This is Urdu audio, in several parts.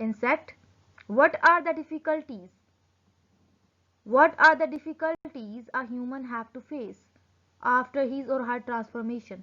insect. What are the difficulties? What are the difficulties a human have to face after his or her transformation?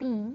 3,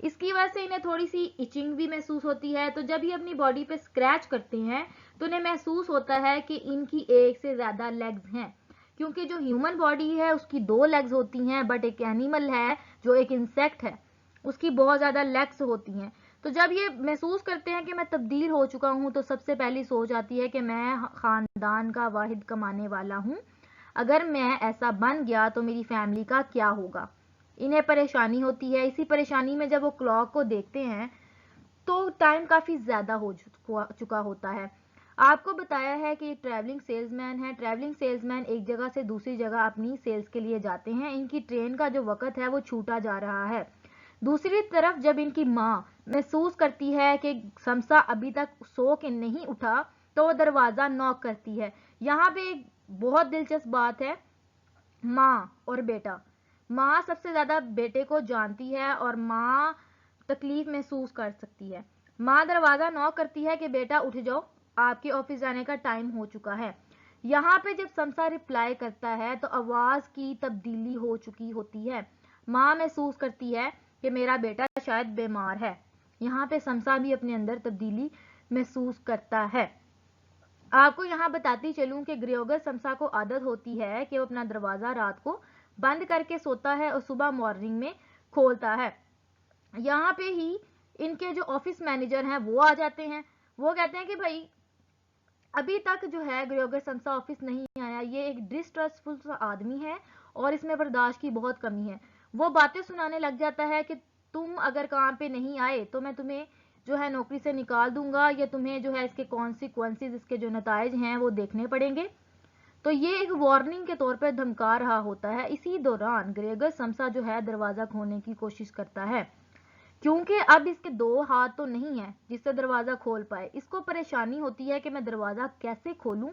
اس کی وجہ سے انہیں تھوڑی سی ایچنگ بھی محسوس ہوتی ہے. تو جب یہ اپنی باڈی پہ اسکریچ کرتے ہیں تو انہیں محسوس ہوتا ہے کہ ان کی ایک سے زیادہ لیگز ہیں, کیونکہ جو ہیومن باڈی ہے اس کی 2 لیگز ہوتی ہیں, بٹ ایک اینیمل ہے جو ایک انسیکٹ ہے اس کی بہت زیادہ لیگز ہوتی ہیں. تو جب یہ محسوس کرتے ہیں کہ میں تبدیل ہو چکا ہوں تو سب سے پہلی سوچ آتی ہے کہ میں خاندان کا واحد کمانے والا ہوں, اگر میں ایسا بن گیا تو میری فیملی کا کیا ہوگا. انہیں پریشانی ہوتی ہے. اسی پریشانی میں جب وہ کلاک کو دیکھتے ہیں تو ٹائم کافی زیادہ ہو چکا ہوتا ہے. آپ کو بتایا ہے کہ ایک ٹریولنگ سیلز مین ہے. ٹریولنگ سیلز مین ایک جگہ سے دوسری جگہ اپنی سیلز کے لیے جاتے ہیں. ان کی ٹرین کا جو وقت ہے وہ چھوٹا جا رہا ہے. دوسری طرف جب ان کی ماں محسوس کرتی ہے کہ سمسا ابھی تک سو کے نہیں اٹھا تو وہ دروازہ نوک کرتی ہے. یہاں پہ ایک بہت دلچسپ بات ہے, ماں اور بیٹا. ماں سب سے زیادہ بیٹے کو جانتی ہے اور ماں تکلیف محسوس کر سکتی ہے. ماں دروازہ نوک کرتی ہے کہ بیٹا اٹھ جاؤ, آپ کے آفس جانے کا ٹائم ہو چکا ہے. یہاں پہ جب سمسا رپلائی کرتا ہے تو آواز کی تبدیلی ہو چکی ہوتی ہے. ماں محسوس کرتی ہے کہ میرا بیٹا شاید بیمار ہے. یہاں پہ سمسا بھی اپنے اندر تبدیلی محسوس کرتا ہے. آپ کو یہاں بتاتی چلوں کہ گریگور سمسا کو عادت ہوتی ہے کہ وہ اپنا دروازہ رات کو بند کر کے سوتا ہے اور صبح مارننگ میں کھولتا ہے. یہاا پہ ہی ان کے جو آفس مینیجر ہیں وہ آ جاتے ہیں. وہ کہتے ہیں کہ بھائی ابھی تک جو ہے گریگور سمسا آفس نہیں آیا, یہ ایک ڈسٹرسفل سا آدمی ہے اور اس میں برداشت کی بہت کمی ہے. وہ باتیں سنانے لگ جاتا ہے کہ تم اگر کام پہ نہیں آئے تو میں تمہیں جو ہے نوکری سے نکال دوں گا, یا تمہیں جو ہے اس کے کانسیکوینسز, اس کے جو نتائج ہیں وہ دیکھنے پڑیں گے. تو یہ ایک وارننگ کے طور پہ دھمکا رہا ہوتا ہے. اسی دوران گریگور سمسا جو ہے دروازہ کھولنے کی کوشش کرتا ہے, کیونکہ اب اس کے 2 ہاتھ تو نہیں ہیں جس سے دروازہ کھول پائے. اس کو پریشانی ہوتی ہے کہ میں دروازہ کیسے کھولوں,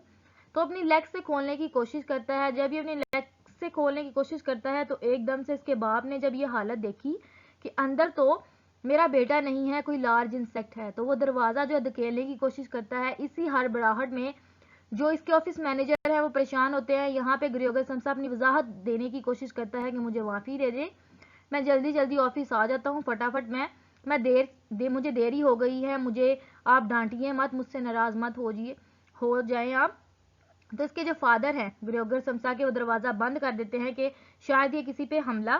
تو اپنی لیگ سے کھولنے کی کوشش کرتا ہے. جب یہ اپنی لیگ سے کھولنے کی کوشش کرتا ہے تو ایک دم سے اس کے باپ نے جب یہ حالت دیکھی کہ اندر تو میرا بیٹا نہیں ہے, کوئی لارج انسیکٹ ہے, تو وہ دروازہ جو دھکیلنے کی کوشش کرتا ہے. اسی ہڑبڑاہٹ میں جو اس کے آفس مینیجر ہیں وہ پریشان ہوتے ہیں. یہاں پہ گریگور سمسا اپنی وضاحت دینے کی کوشش کرتا ہے کہ مجھے معافی دے دے, میں جلدی جلدی آفس آ جاتا ہوں فٹافٹ, مجھے دیری ہو گئی ہے, مجھے آپ ڈانٹیے مت, مجھ سے ناراض مت ہو جائیں آپ. تو اس کے جو فادر ہیں گریگور سمسا کے, وہ دروازہ بند کر دیتے ہیں کہ شاید یہ کسی پہ حملہ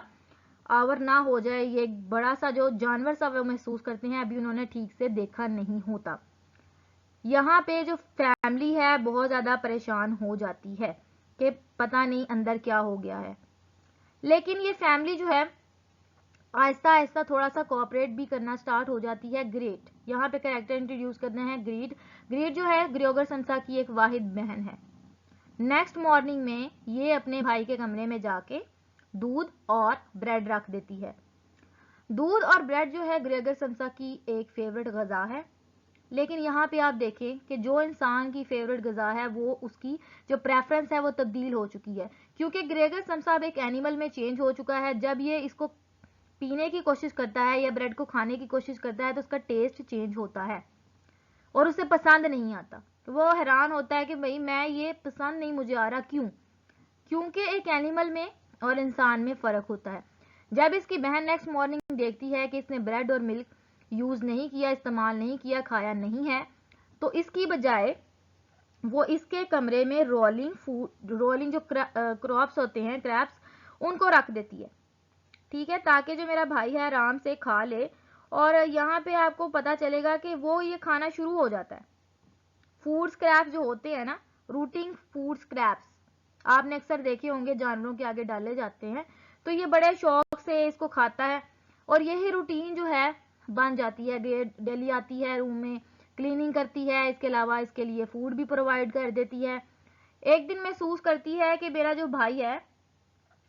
آور نہ ہو جائے. یہ ایک بڑا سا جو جانور سا وہ محسوس کرتے ہیں, ابھی انہوں نے ٹھیک سے دیکھا نہیں ہوتا. یہاں پہ جو فیملی ہے بہت زیادہ پریشان ہو جاتی ہے کہ پتہ نہیں اندر کیا ہو گیا ہے. لیکن یہ فیملی جو ہے آہستہ آہستہ تھوڑا سا کوآپریٹ بھی کرنا سٹارٹ ہو جاتی ہے. گریٹ, یہاں پہ کریکٹر انٹروڈیوس کرنا ہے گریٹ. گریٹ جو ہے گریگور سمسا کی ایک واحد بہن ہے. نیکسٹ مارننگ میں یہ اپنے بھائی کے کمرے میں جا کے دودھ اور بریڈ رکھ دیتی ہے. دودھ اور بریڈ جو ہے گریگور سمسا کی ایک فیوریٹ غذا ہے. لیکن یہاں پہ آپ دیکھیں کہ جو انسان کی فیوریٹ غذا ہے وہ اس کی جو پریفرنس ہے وہ تبدیل ہو چکی ہے, کیونکہ گریگور سمسا اب ایک اینیمل میں چینج ہو چکا ہے. جب یہ اس کو پینے کی کوشش کرتا ہے یا بریڈ کو کھانے کی کوشش کرتا ہے تو اس کا ٹیسٹ چینج ہوتا ہے اور اسے پسند نہیں آتا. وہ حیران ہوتا ہے کہ بھئی میں یہ پسند نہیں مجھے آ رہا, کیونکہ ایک اینیمل میں اور انسان میں فرق ہوتا ہے. جب اس کی بہن نیکسٹ مارننگ دیکھتی ہے کہ اس نے بریڈ اور ملک یوز نہیں کیا, استعمال نہیں کیا, کھایا نہیں ہے, تو اس کی بجائے وہ اس کے کمرے میں رولنگ جو کراپس ہوتے ہیں, کریپس, ان کو رکھ دیتی ہے, ٹھیک ہے, تاکہ جو میرا بھائی ہے آرام سے کھا لے. اور یہاں پہ آپ کو پتا چلے گا کہ وہ یہ کھانا شروع ہو جاتا ہے. فوڈ اسکریپس جو ہوتے ہیں نا, روٹنگ فوڈ اسکریپس آپ نے اکثر دیکھے ہوں گے, جانوروں کے آگے ڈالے جاتے ہیں, تو یہ بڑے شوق سے اس کو کھاتا ہے اور یہی روٹین جو ہے بن جاتی ہے. ڈیلی آتی ہے روم میں, کلیننگ کرتی ہے, اس کے علاوہ اس کے لیے فوڈ بھی پرووائڈ کر دیتی ہے. ایک دن محسوس کرتی ہے کہ میرا جو بھائی ہے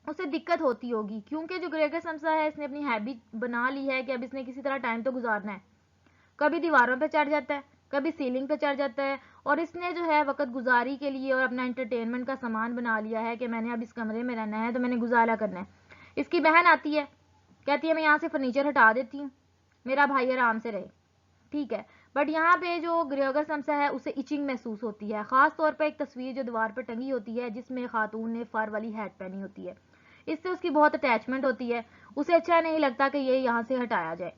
اسے دقت ہوتی ہوگی, کیونکہ جو گریگور سمسا ہے اس نے اپنی ہیبٹ بنا لی ہے کہ اب اس نے کسی طرح ٹائم تو گزارنا ہے. کبھی دیواروں پہ چڑھ جاتا ہے, کبھی سیلنگ پہ چڑھ جاتا ہے, اور اس نے جو ہے وقت گزاری کے لیے اور اپنا انٹرٹینمنٹ کا سامان بنا لیا ہے کہ میں نے اب اس کمرے میں رہنا ہے تو میں نے گزارا کرنا ہے. اس کی بہن آتی ہے, کہتی ہے میں یہاں سے فرنیچر ہٹا دیتی ہوں, میرا بھائی آرام سے رہے, ٹھیک ہے. بٹ یہاں پہ جو گریگور سمسا ہے اسے ایچنگ محسوس ہوتی ہے, خاص طور پہ ایک تصویر جو دیوار پہ ٹنگی ہوتی ہے جس میں خاتون نے فر والی ہیٹ پہنی ہوتی ہے. اس سے اس کی بہت اٹیچمنٹ ہوتی ہے, اسے اچھا نہیں لگتا کہ یہ یہاں سے ہٹایا جائے.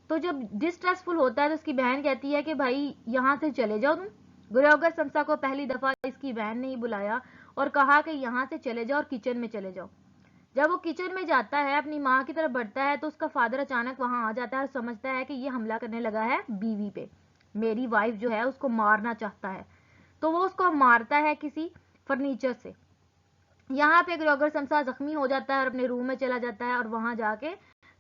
تو جب ڈسٹریسفل ہوتا ہے تو اس کی بہن کہتی ہے کہ بھائی یہاں سے چلے جاؤ تم. گریگور سمسا کو پہلی دفعہ اس کی بہن نے ہی بلایا اور کہا کہ یہاں سے چلے جاؤ اور کچن میں چلے جاؤ. جب وہ کچن میں جاتا ہے اپنی ماں کی طرف بڑھتا ہے تو اس کا فادر اچانک وہاں آ جاتا ہے اور سمجھتا ہے کہ یہ حملہ کرنے لگا ہے بیوی پہ, میری وائف جو ہے اس کو مارنا چاہتا ہے. تو وہ اس کو مارتا ہے کسی فرنیچر سے. یہاں پہ گریگور سمسا زخمی ہو جاتا ہے اور اپنے روم میں چلا جاتا ہے اور وہاں جا کے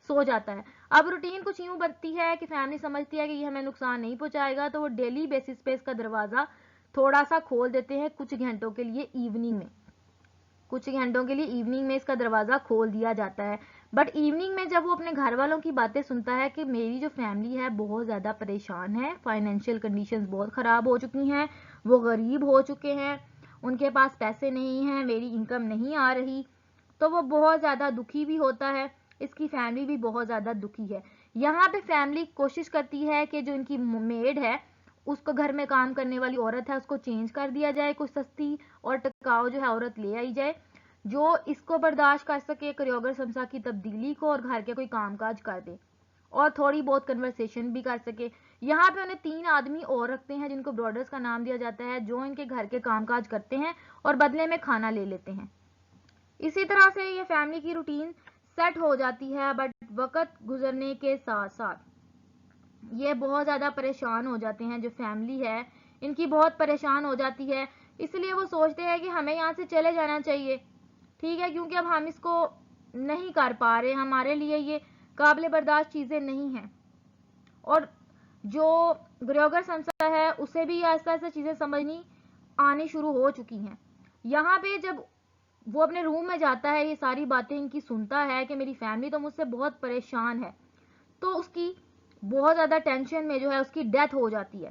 سو جاتا ہے. اب روٹین کچھ یوں بنتی ہے کہ فیملی سمجھتی ہے کہ یہ ہمیں نقصان نہیں پہنچائے گا, تو وہ ڈیلی بیسس پہ اس کا دروازہ تھوڑا سا کھول دیتے ہیں کچھ گھنٹوں کے لیے ایوننگ میں. کچھ گھنٹوں کے لیے ایوننگ میں اس کا دروازہ کھول دیا جاتا ہے. بٹ ایوننگ میں جب وہ اپنے گھر والوں کی باتیں سنتا ہے کہ میری جو فیملی ہے بہت زیادہ پریشان ہے, فائنینشیل کنڈیشنز بہت خراب ہو چکی ہیں, وہ غریب ہو چکے ہیں, ان کے پاس پیسے نہیں ہیں, میری انکم نہیں آ رہی, تو وہ بہت زیادہ دکھی بھی ہوتا ہے. اس کی فیملی بھی بہت زیادہ دکھی ہے. یہاں پہ فیملی کوشش کرتی ہے کہ جو ان کی میڈ ہے, اس کو گھر میں کام کرنے والی عورت ہے, اس کو چینج کر دیا جائے, کچھ سستی اور ٹکاؤ جو ہے عورت لے آئی جائے جو اس کو برداشت کر سکے گریگور سمسا کی تبدیلی کو اور گھر کے کوئی کام کاج کر دے اور تھوڑی بہت کنورسیشن بھی کر سکے. یہاں پہ انہیں 3 آدمی اور رکھتے ہیں جن کو برادرز کا نام دیا جاتا ہے, جو ان کے گھر کے کام کاج کرتے ہیں اور بدلے میں کھانا لے لیتے ہیں. اسی طرح سے یہ فیملی کی روٹین سیٹ ہو جاتی ہے. بٹ وقت گزرنے کے ساتھ ساتھ یہ بہت زیادہ پریشان ہو جاتے ہیں. جو فیملی ہے ان کی بہت پریشان ہو جاتی ہے, اس لیے وہ سوچتے ہیں کہ ہمیں یہاں سے چلے جانا چاہیے, ٹھیک ہے, کیونکہ اب ہم اس کو نہیں کر پا رہے, ہمارے لیے یہ قابل برداشت چیزیں نہیں ہیں. اور جو گریگور سمسا ہے اسے بھی ایسا ایسا چیزیں سمجھنی آنی شروع ہو چکی ہیں. یہاں پہ جب وہ اپنے روم میں جاتا ہے, یہ ساری باتیں ان کی سنتا ہے کہ میری فیملی تو مجھ سے بہت پریشان ہے, تو اس کی بہت زیادہ ٹینشن میں جو ہے اس کی ڈیتھ ہو جاتی ہے.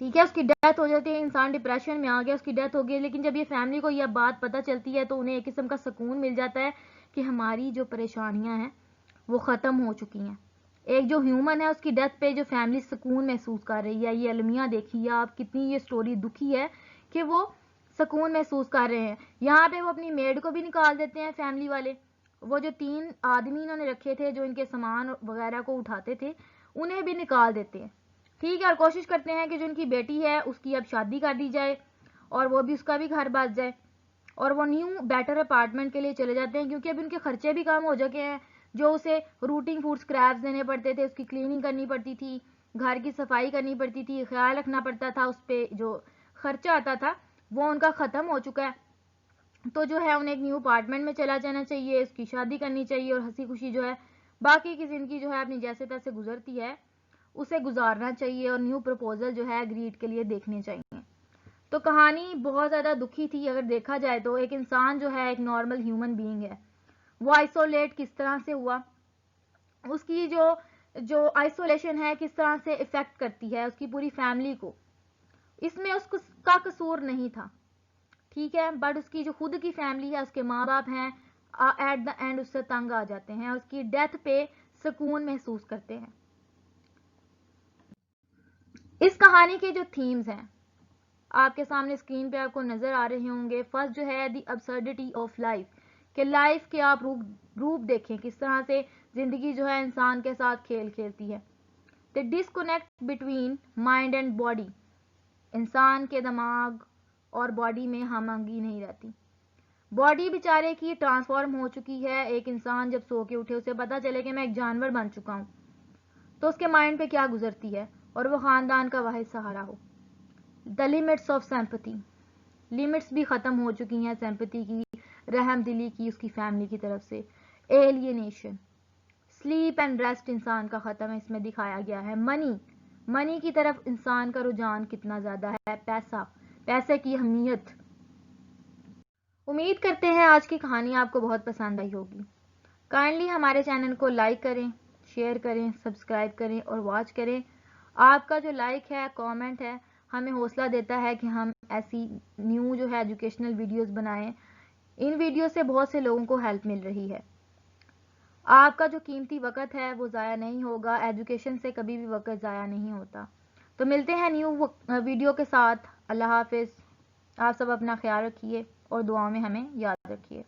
ٹھیک ہے, اس کی ڈیتھ ہو جاتی ہے, انسان ڈپریشن میں آ گیا, اس کی ڈیتھ ہو گئی. لیکن جب یہ فیملی کو یہ بات پتہ چلتی ہے تو انہیں ایک قسم کا سکون مل جاتا ہے کہ ہماری جو پریشانیاں ہیں وہ ختم ہو چکی ہیں. ایک جو ہیومن ہے اس کی ڈیتھ پہ جو فیملی سکون محسوس کر رہی ہے. یہ المیہ دیکھیے آپ, کتنی یہ سٹوری دکھی ہے کہ وہ سکون محسوس کر رہے ہیں. یہاں پہ وہ اپنی میڈ کو بھی نکال دیتے ہیں فیملی والے. وہ جو 3 آدمی انہوں نے رکھے تھے جو ان کے سامان وغیرہ کو اٹھاتے تھے, انہیں بھی نکال دیتے ہیں. ٹھیک ہے, اور کوشش کرتے ہیں کہ جو ان کی بیٹی ہے اس کی اب شادی کر دی جائے اور وہ بھی اس کا بھی گھر بس جائے, اور وہ نیو بیٹر اپارٹمنٹ کے لیے چلے جاتے ہیں کیونکہ اب ان کے خرچے بھی کم ہو چکے ہیں. جو اسے روٹنگ فوڈ اسکریپس دینے پڑتے تھے, اس کی کلیننگ کرنی پڑتی تھی, گھر کی صفائی کرنی پڑتی تھی, خیال رکھنا پڑتا تھا, اس پہ جو خرچہ آتا تھا وہ ان کا ختم ہو چکا ہے. تو جو ہے انہیں ایک نیو اپارٹمنٹ میں چلا جانا چاہیے, اس کی شادی کرنی چاہیے اور ہنسی خوشی جو ہے باقی کی زندگی جو ہے اپنی جیسے تیسے گزرتی ہے اسے گزارنا چاہیے, اور نیو پروپوزل جو ہے گریٹ کے لیے دیکھنے چاہیے. تو کہانی بہت زیادہ دکھی تھی. اگر دیکھا جائے تو ایک انسان جو ہے ایک نارمل ہیومن بینگ ہے, وہ آئسولیٹ کس طرح سے ہوا, اس کی جو آئسولیشن ہے کس طرح سے افیکٹ کرتی ہے اس کی پوری فیملی کو. اس میں اس کا قصور نہیں تھا, ٹھیک ہے, بٹ اس کی جو خود کی فیملی ہے, اس کے ماں باپ ہیں, ایٹ دا اینڈ اس سے تنگ آ جاتے ہیں, اس کی ڈیتھ پہ سکون محسوس کرتے ہیں. اس کہانی کے جو تھیمز ہیں آپ کے سامنے اسکرین پہ آپ کو نظر آ رہے ہوں گے. فرسٹ جو ہے دی ابسرڈٹی آف لائف, کہ لائف کے آپ روپ دیکھیں کس طرح سے زندگی جو ہے انسان کے ساتھ کھیل کھیلتی ہے. The disconnect between mind and body, انسان کے دماغ اور باڈی میں ہم آہنگی نہیں رہتی. باڈی بیچارے کی ٹرانسفارم ہو چکی ہے. ایک انسان جب سو کے اٹھے اسے پتا چلے کہ میں ایک جانور بن چکا ہوں, تو اس کے مائنڈ پہ کیا گزرتی ہے, اور وہ خاندان کا واحد سہارا ہو. The limits of sympathy, limits بھی ختم ہو چکی ہیں سیمپتھی کی, رحم دلی کی اس کی فیملی کی طرف سے. ایلینیشن, سلیپ اینڈ ریسٹ انسان کا ختم ہے, اس میں دکھایا گیا ہے. منی کی طرف انسان کا رجحان کتنا زیادہ ہے, پیسے کی اہمیت. امید کرتے ہیں آج کی کہانی آپ کو بہت پسند آئی ہوگی. کائنڈلی ہمارے چینل کو لائک کریں, شیئر کریں, سبسکرائب کریں اور واچ کریں. آپ کا جو لائک ہے, کامنٹ ہے, ہمیں حوصلہ دیتا ہے کہ ہم ایسی نیو جو ہے ایجوکیشنل ویڈیوز بنائیں. ان ویڈیو سے بہت سے لوگوں کو ہیلپ مل رہی ہے. آپ کا جو قیمتی وقت ہے وہ ضائع نہیں ہوگا, ایجوکیشن سے کبھی بھی وقت ضائع نہیں ہوتا. تو ملتے ہیں نیو ویڈیو کے ساتھ. اللہ حافظ. آپ سب اپنا خیال رکھیے اور دعاؤں میں ہمیں یاد رکھیے.